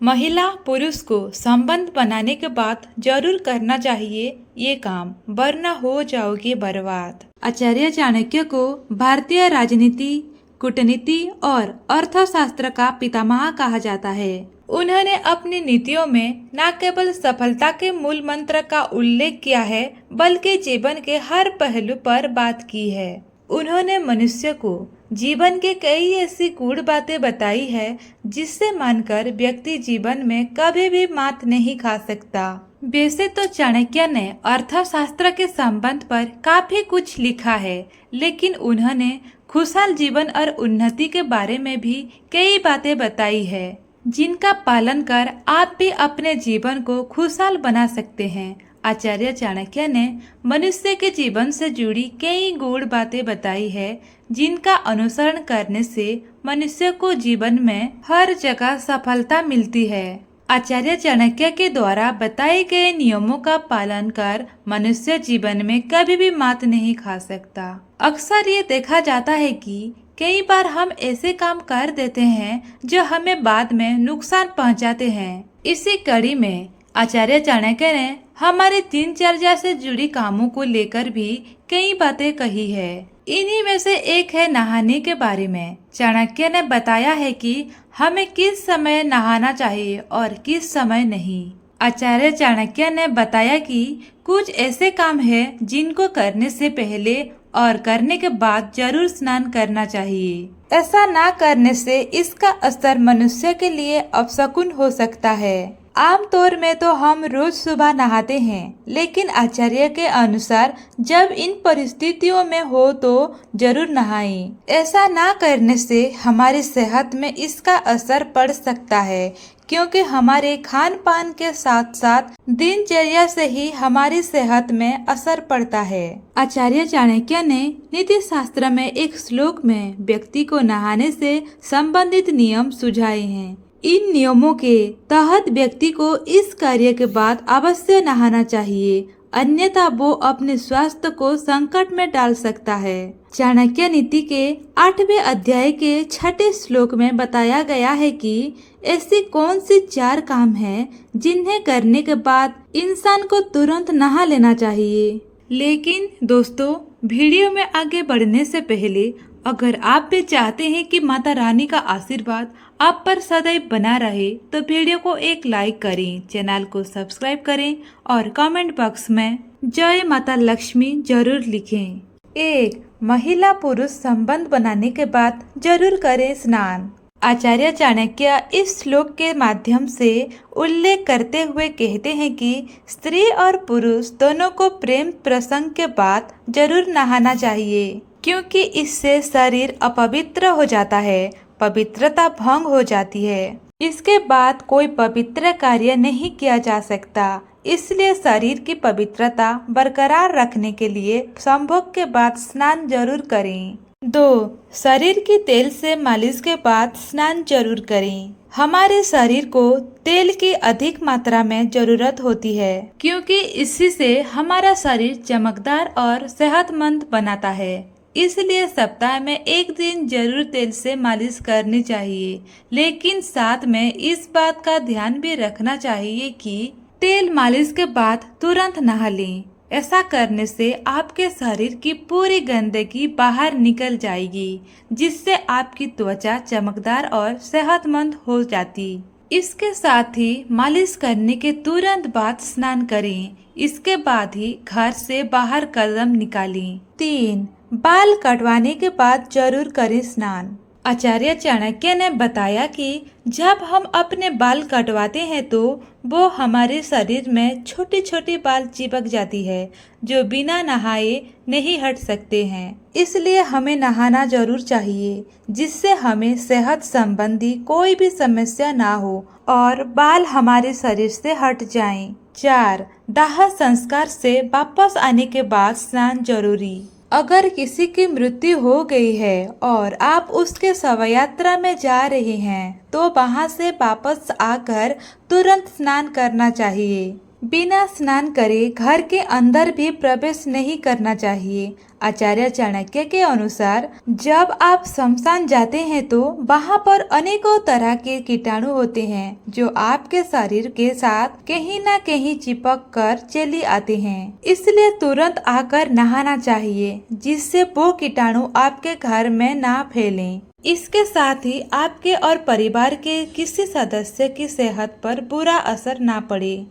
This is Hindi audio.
महिला पुरुष को संबंध बनाने के बाद जरूर करना चाहिए ये काम, वरना हो जाओगे बर्बाद। आचार्य चाणक्य को भारतीय राजनीति, कूटनीति और अर्थशास्त्र का पितामह कहा जाता है। उन्होंने अपनी नीतियों में न केवल सफलता के मूल मंत्र का उल्लेख किया है, बल्कि जीवन के हर पहलू पर बात की है। उन्होंने मनुष्य को जीवन के कई ऐसी गूढ़ बातें बताई है जिससे मानकर व्यक्ति जीवन में कभी भी मात नहीं खा सकता। वैसे तो चाणक्य ने अर्थशास्त्र के संबंध पर काफी कुछ लिखा है, लेकिन उन्होंने खुशहाल जीवन और उन्नति के बारे में भी कई बातें बताई है, जिनका पालन कर आप भी अपने जीवन को खुशहाल बना सकते हैं। आचार्य चाणक्य ने मनुष्य के जीवन से जुड़ी कई गूढ़ बातें बताई है, जिनका अनुसरण करने से मनुष्य को जीवन में हर जगह सफलता मिलती है। आचार्य चाणक्य के द्वारा बताए गए नियमों का पालन कर मनुष्य जीवन में कभी भी मात नहीं खा सकता। अक्सर ये देखा जाता है कि कई बार हम ऐसे काम कर देते हैं जो हमें बाद में नुकसान पहुंचाते हैं। इसी कड़ी में आचार्य चाणक्य ने हमारे दिनचर्या से जुड़ी कामों को लेकर भी कई बातें कही है। इन्हीं में से एक है नहाने के बारे में। चाणक्य ने बताया है कि हमें किस समय नहाना चाहिए और किस समय नहीं। आचार्य चाणक्य ने बताया कि कुछ ऐसे काम है जिनको करने से पहले और करने के बाद जरूर स्नान करना चाहिए। ऐसा ना करने से इसका असर मनुष्य के लिए अपशकुन हो सकता है। आमतौर में तो हम रोज सुबह नहाते हैं, लेकिन आचार्य के अनुसार जब इन परिस्थितियों में हो तो जरूर नहाएं। ऐसा ना करने से हमारी सेहत में इसका असर पड़ सकता है, क्योंकि हमारे खान पान के साथ साथ दिनचर्या से ही हमारी सेहत में असर पड़ता है। आचार्य चाणक्य ने नीति शास्त्र में एक श्लोक में व्यक्ति को नहाने से संबंधित नियम सुझाए हैं। इन नियमों के तहत व्यक्ति को इस कार्य के बाद अवश्य नहाना चाहिए, अन्यथा वो अपने स्वास्थ्य को संकट में डाल सकता है। चाणक्य नीति के 8वें अध्याय के 6ठे श्लोक में बताया गया है कि ऐसी कौन सी 4 काम हैं जिन्हें करने के बाद इंसान को तुरंत नहा लेना चाहिए। लेकिन दोस्तों, वीडियो में आगे बढ़ने से पहले अगर आप भी चाहते हैं कि माता रानी का आशीर्वाद आप पर सदैव बना रहे, तो वीडियो को एक लाइक करें, चैनल को सब्सक्राइब करें और कमेंट बॉक्स में जय माता लक्ष्मी जरूर लिखें। 1. महिला पुरुष संबंध बनाने के बाद जरूर करें स्नान। आचार्य चाणक्य इस श्लोक के माध्यम से उल्लेख करते हुए कहते हैं कि स्त्री और पुरुष दोनों को प्रेम प्रसंग के बाद जरूर नहाना चाहिए, क्योंकि इससे शरीर अपवित्र हो जाता है, पवित्रता भंग हो जाती है। इसके बाद कोई पवित्र कार्य नहीं किया जा सकता, इसलिए शरीर की पवित्रता बरकरार रखने के लिए संभोग के बाद स्नान जरूर करें। 2. शरीर की तेल से मालिश के बाद स्नान जरूर करें। हमारे शरीर को तेल की अधिक मात्रा में जरूरत होती है, क्योंकि इसी से हमारा शरीर चमकदार और सेहतमंद बनाता है। इसलिए सप्ताह में एक दिन जरूर तेल से मालिश करनी चाहिए, लेकिन साथ में इस बात का ध्यान भी रखना चाहिए कि तेल मालिश के बाद तुरंत नहा लें। ऐसा करने से आपके शरीर की पूरी गंदगी बाहर निकल जाएगी, जिससे आपकी त्वचा चमकदार और सेहतमंद हो जाती। इसके साथ ही मालिश करने के तुरंत बाद स्नान करें। इसके बाद ही घर से बाहर कदम निकालें। 3. बाल कटवाने के बाद जरूर करें स्नान। आचार्य चाणक्य ने बताया कि जब हम अपने बाल कटवाते हैं तो वो हमारे शरीर में छोटी छोटी बाल चिपक जाती है, जो बिना नहाए नहीं हट सकते हैं। इसलिए हमें नहाना जरूर चाहिए, जिससे हमें सेहत संबंधी कोई भी समस्या ना हो और बाल हमारे शरीर से हट जाएं। 4. दाह संस्कार से वापस आने के बाद स्नान जरूरी। अगर किसी की मृत्यु हो गई है और आप उसके शव यात्रा में जा रहे हैं, तो वहां से वापस आकर तुरंत स्नान करना चाहिए। बिना स्नान करे घर के अंदर भी प्रवेश नहीं करना चाहिए। आचार्य चाणक्य के अनुसार जब आप शमशान जाते हैं तो वहाँ पर अनेकों तरह के कीटाणु होते हैं जो आपके शरीर के साथ कहीं न कहीं चिपक कर चले आते हैं। इसलिए तुरंत आकर नहाना चाहिए जिससे वो कीटाणु आपके घर में ना फैलें। इसके साथ ही आपके और परिवार के किसी सदस्य की सेहत पर बुरा असर ना पड़े।